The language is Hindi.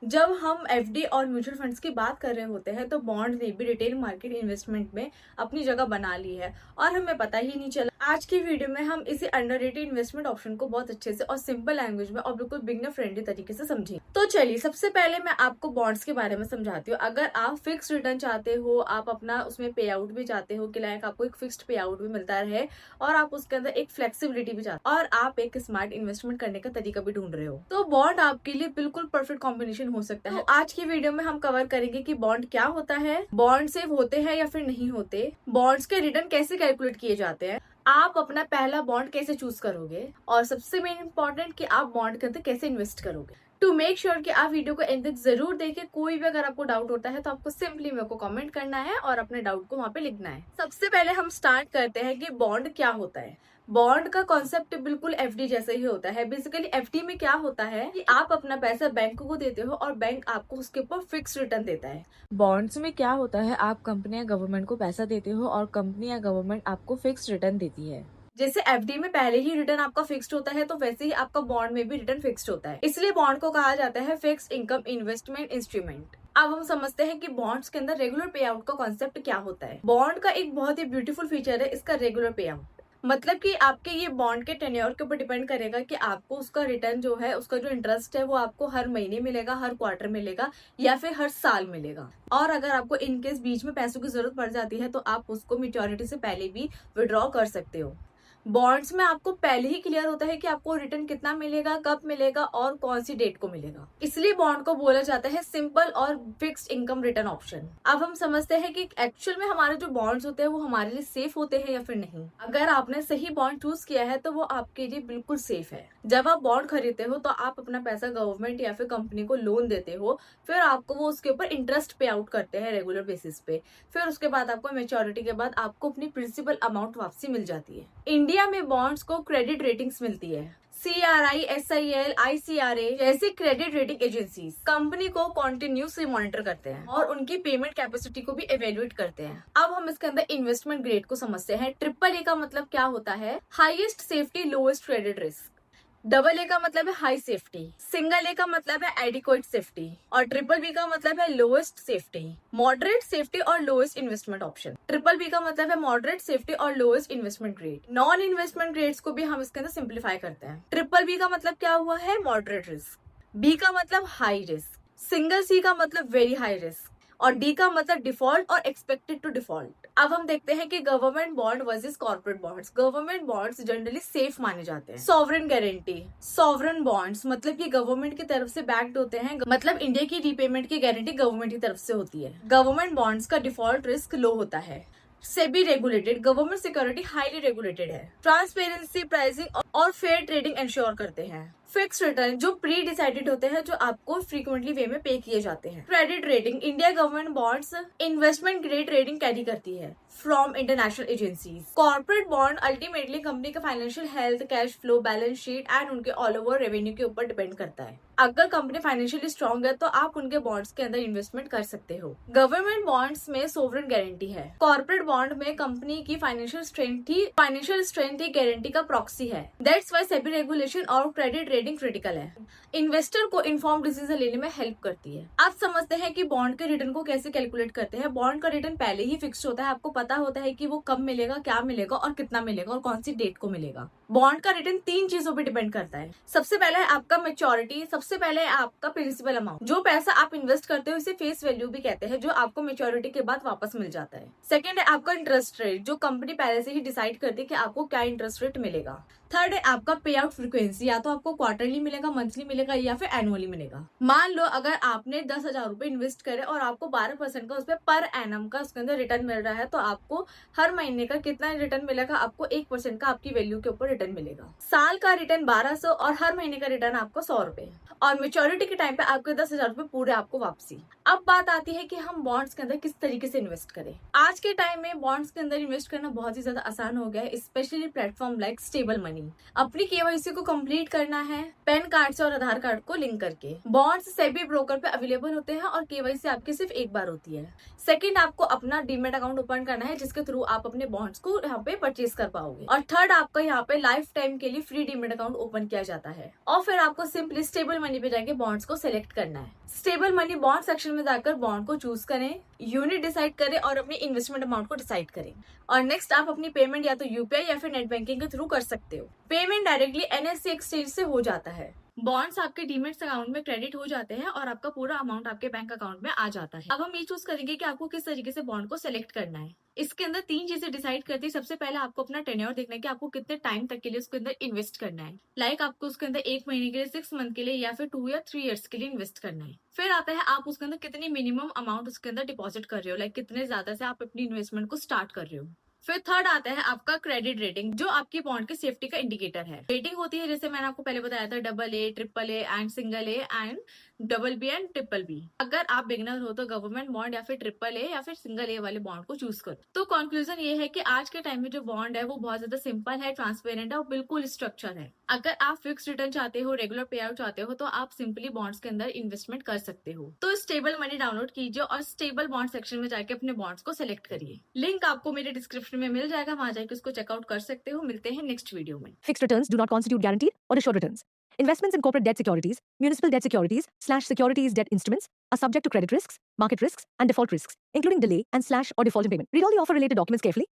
जब हम एफडी और म्यूचुअल फंड्स की बात कर रहे होते हैं तो बॉन्ड ने भी रिटेल मार्केट इन्वेस्टमेंट में अपनी जगह बना ली है और हमें पता ही नहीं चला। आज की वीडियो में हम इसी अंडररेटेड इन्वेस्टमेंट ऑप्शन को बहुत अच्छे से और सिंपल लैंग्वेज में और बिल्कुल बिगनर फ्रेंडली तरीके से समझेंगे। तो चलिए, सबसे पहले मैं आपको बॉन्ड्स के बारे में समझाती हूँ। अगर आप फिक्स रिटर्न चाहते हो, आप अपना उसमें पे आउट भी चाहते हो कि लाइक आपको एक फिक्स्ड पे आउट भी मिलता रहे और आप उसके अंदर एक फ्लेक्सिबिलिटी भी चाहते हो और आप एक स्मार्ट इन्वेस्टमेंट करने का तरीका भी ढूंढ रहे हो, तो बॉन्ड आपके लिए बिल्कुल परफेक्ट कॉम्बिनेशन हो सकता है। तो आज की वीडियो में हम कवर करेंगे कि बॉन्ड क्या होता है, बॉन्ड सेव होते हैं या फिर नहीं होते, बॉन्ड्स के रिटर्न कैसे कैलकुलेट किए जाते हैं, आप अपना पहला बॉन्ड कैसे चूज करोगे और सबसे मेन इंपॉर्टेंट कि आप बॉन्ड के अंदर कैसे इन्वेस्ट करोगे। टू मेक श्योर कि आप वीडियो को एंड तक जरूर देखें। कोई भी अगर आपको डाउट होता है तो आपको सिंपली मेरे को कमेंट करना है और अपने डाउट को वहां पे लिखना है। सबसे पहले हम स्टार्ट करते हैं कि बॉन्ड क्या होता है। बॉन्ड का कॉन्सेप्ट बिल्कुल एफडी जैसे ही होता है। बेसिकली एफडी में क्या होता है कि आप अपना पैसा बैंक को देते हो और बैंक आपको उसके ऊपर फिक्स रिटर्न देता है। बॉन्ड्स में क्या होता है, आप कंपनी या गवर्नमेंट को पैसा देते हो और कंपनी या गवर्नमेंट आपको फिक्स रिटर्न देती है। जैसे एफडी में पहले ही रिटर्न आपका फिक्स्ड होता है तो वैसे ही आपका बॉन्ड में भी रिटर्न फिक्स्ड होता है, इसलिए बॉन्ड को कहा जाता है फिक्स्ड इनकम इन्वेस्टमेंट इंस्ट्रूमेंट। अब हम समझते हैं कि बॉन्ड्स के अंदर रेगुलर पे आउट का कॉन्सेप्ट क्या होता है। बॉन्ड का एक बहुत ही ब्यूटीफुल फीचर है इसका रेगुलर पे आउट। मतलब कि आपके ये बॉन्ड के टेन्योर के ऊपर डिपेंड करेगा कि आपको उसका रिटर्न जो है, उसका जो इंटरेस्ट है वो आपको हर महीने मिलेगा, हर क्वार्टर मिलेगा या फिर हर साल मिलेगा। और अगर आपको इनकेस बीच में पैसों की जरूरत पड़ जाती है तो आप उसको मैच्योरिटी से पहले भी विड्रॉ कर सकते हो। बॉन्ड्स में आपको पहले ही क्लियर होता है कि आपको रिटर्न कितना मिलेगा, कब मिलेगा और कौन सी डेट को मिलेगा, इसलिए बॉन्ड को बोला जाता है सिंपल और फिक्स्ड इनकम रिटर्न ऑप्शन। अब हम समझते हैं कि एक्चुअल में हमारे जो बॉन्ड्स होते हैं वो हमारे लिए सेफ होते हैं या फिर नहीं। अगर आपने सही बॉन्ड चूज किया है तो वो आपके लिए बिल्कुल सेफ है। जब आप बॉन्ड खरीदते हो तो आप अपना पैसा गवर्नमेंट या फिर कंपनी को लोन देते हो, फिर आपको वो उसके ऊपर इंटरेस्ट पे आउट करते हैं रेगुलर बेसिस पे। फिर उसके बाद आपको मेच्योरिटी के बाद आपको अपनी प्रिंसिपल अमाउंट वापसी मिल जाती है। इंडिया में बॉन्ड्स को क्रेडिट रेटिंग्स मिलती है। CRI, SIL, ICRA जैसी क्रेडिट रेटिंग एजेंसीज कंपनी को कॉन्टिन्यूसली मॉनिटर करते हैं और उनकी पेमेंट कैपेसिटी को भी एवेल्युएट करते हैं। अब हम इसके अंदर इन्वेस्टमेंट ग्रेड को समझते हैं। ट्रिपल ए का मतलब क्या होता है, highest safety lowest credit risk. Double A का मतलब है हाई सेफ्टी, सिंगल ए का मतलब है एडिक्वेट सेफ्टी और ट्रिपल बी का मतलब है लोएस्ट सेफ्टी, मॉडरेट सेफ्टी और lowest investment option. Triple B का मतलब है मॉडरेट सेफ्टी और lowest investment grade. Non investment grades को भी हम इसके अंदर सिंप्लीफाई करते हैं। ट्रिपल बी का मतलब क्या हुआ है, मॉडरेट रिस्क, बी का मतलब हाई रिस्क, सिंगल सी का मतलब वेरी हाई रिस्क और डी का मतलब डिफॉल्ट और एक्सपेक्टेड टू डिफॉल्ट। अब हम देखते हैं कि government bond versus corporate bonds. Government bonds generally safe माने जाते हैं। सॉवरेन गारंटी, सॉवरेन बॉन्ड्स मतलब कि गवर्नमेंट की तरफ से बैक्ड होते हैं, मतलब इंडिया की रीपेमेंट की गारंटी गवर्नमेंट की तरफ से होती है। गवर्नमेंट बॉन्ड्स का डिफॉल्ट रिस्क लो होता है। SEBI regulated, government security highly regulated है। ट्रांसपेरेंसी, प्राइसिंग और फेयर ट्रेडिंग इंश्योर करते हैं। फिक्स रिटर्न जो प्री डिसाइडेड होते हैं, जो आपको फ्रीक्वेंटली वे में पे किए जाते हैं। Credit rating, India government bonds investment grade rating carry करती है from international agencies. Corporate bond ultimately company का financial health, cash flow, balance sheet and उनके ऑल ओवर रेवेन्यू के ऊपर डिपेंड करता है। अगर कंपनी फाइनेंशियली स्ट्रांग है तो आप उनके बॉन्ड्स के अंदर इन्वेस्टमेंट कर सकते हो। गवर्नमेंट बॉन्ड्स में सोवरेन गारंटी है। कॉर्पोरेट बॉन्ड में कंपनी की फाइनेंशियल स्ट्रेंथ ही गारंटी का प्रॉक्सी है। दैट्स व्हाई सेबी रेगुलेशन और क्रेडिट रेटिंग क्रिटिकल है। इन्वेस्टर को इन्फॉर्म डिसीजन लेने में हेल्प करती है। आप समझते हैं कि बॉन्ड के रिटर्न को कैसे कैलकुलेट करते हैं। बॉन्ड का रिटर्न पहले ही फिक्स होता है, आपको पता होता है कि वो कब मिलेगा, क्या मिलेगा और कितना मिलेगा और कौन सी डेट को मिलेगा। बॉन्ड का रिटर्न तीन चीजों पर डिपेंड करता है। सबसे पहले है आपका मेच्योरिटी, सबसे पहले है आपका प्रिंसिपल अमाउंट। जो पैसा आप इन्वेस्ट करते हो इसे फेस वैल्यू भी कहते हैं, जो आपको मेच्योरिटी के बाद वापस मिल जाता है। सेकंड है आपका इंटरेस्ट रेट, जो कंपनी पहले से ही डिसाइड करती है कि आपको क्या इंटरेस्ट रेट मिलेगा। थर्ड है आपका पे आउट फ्रीक्वेंसी, या तो आपको क्वार्टरली मिलेगा, मंथली मिलेगा या फिर एनुअली मिलेगा। मान लो अगर आपने 10,000 रुपए इन्वेस्ट करे और आपको 12% का उस पर पर एनम का उसके अंदर रिटर्न मिल रहा है, तो आपको हर महीने का कितना रिटर्न मिलेगा, आपको 1% का आपकी वैल्यू के ऊपर रिटर्न मिलेगा। साल का रिटर्न 1200 और हर महीने का रिटर्न आपको 100 रुपए और मेच्योरिटी के टाइम पे आपके 10,000 रुपए पूरे आपको वापसी। अब बात आती है कि हम बॉन्ड्स के अंदर किस तरीके से इन्वेस्ट करें। आज के टाइम में बॉन्ड्स के अंदर इन्वेस्ट करना बहुत ही ज्यादा आसान हो गया है, specially platform like stable money. Money. अपनी केवाईसी को कंप्लीट करना है पैन कार्ड से और आधार कार्ड को लिंक करके। बॉन्ड्स सेबी ब्रोकर पे अवेलेबल होते हैं और केवाईसी आपकी सिर्फ एक बार होती है। सेकंड, आपको अपना डीमेट अकाउंट ओपन करना है जिसके थ्रू आप अपने बॉन्ड्स को यहाँ पे परचेज कर पाओगे। और थर्ड, आपका यहाँ पे लाइफ टाइम के लिए फ्री डीमेट अकाउंट ओपन किया जाता है। और फिर आपको सिंपली स्टेबल मनी पे जाके बॉन्ड्स को सिलेक्ट करना है। स्टेबल मनी बॉन्ड सेक्शन में जाकर बॉन्ड को चूज करें, यूनिट डिसाइड करें और अपने इन्वेस्टमेंट अमाउंट को डिसाइड करें। और नेक्स्ट, आप अपनी पेमेंट या तो यूपीआई या फिर नेट बैंकिंग के थ्रू कर सकते हो। पेमेंट डायरेक्टली एनएससी एक्सचेंज से हो जाता है। बॉन्ड्स आपके डीमेट्स अकाउंट में क्रेडिट हो जाते हैं और आपका पूरा अमाउंट आपके बैंक अकाउंट में आ जाता है। अब हम ये चूज करेंगे कि आपको किस तरीके से बॉन्ड को सिलेक्ट करना है। इसके अंदर 3 चीजें डिसाइड करती है। सबसे पहले आपको अपना टेन्योर देखना है कि आपको कितने टाइम तक के लिए उसके अंदर इन्वेस्ट करना है। लाइक आपको उसके अंदर 1 महीने के लिए, 6 मंथ के लिए या फिर 2 या 3 ईयर्स के लिए इन्वेस्ट करना है। फिर आता है आप उसके अंदर कितनी मिनिमम अमाउंट उसके अंदर डिपॉजिट कर रहे हो, लाइक कितने ज्यादा से आप अपनी इन्वेस्टमेंट को स्टार्ट कर रहे हो। फिर थर्ड आता है आपका क्रेडिट रेटिंग, जो आपकी बॉन्ड की सेफ्टी का इंडिकेटर है। रेटिंग होती है जैसे मैंने आपको पहले बताया था AA, AAA and single A and BB and BBB। अगर आप बिगनर हो तो गवर्नमेंट बॉन्ड या फिर AAA या फिर सिंगल ए वाले बॉन्ड को चूज करो। तो कंक्लूजन ये है कि आज के टाइम में जो बॉन्ड है वो बहुत ज्यादा सिंपल है, ट्रांसपेरेंट है और बिल्कुल स्ट्रक्चर है। अगर आप फिक्स रिटर्न चाहते हो, रेगुलर पे आउट चाहते हो तो आप सिंपली बॉन्ड्स के अंदर इन्वेस्टमेंट कर सकते हो। तो स्टेबल मनी डाउनलोड कीजिए और स्टेबल बॉन्ड सेक्शन में जाके अपने बॉन्ड्स को सिलेक्ट करिए। लिंक आपको मेरे डिस्क्रिप्शन में मिल जाएगा, वहां जाके उसको चेकआउट कर सकते हो। मिलते हैं नेक्स्ट वीडियो में। Fixed returns do not constitute guaranteed or assured returns. Investments in corporate debt securities, municipal debt securities/securities debt instruments are subject to credit risks, market risks, and default risks, including delay and/or default in payment. Read all the offer-related documents carefully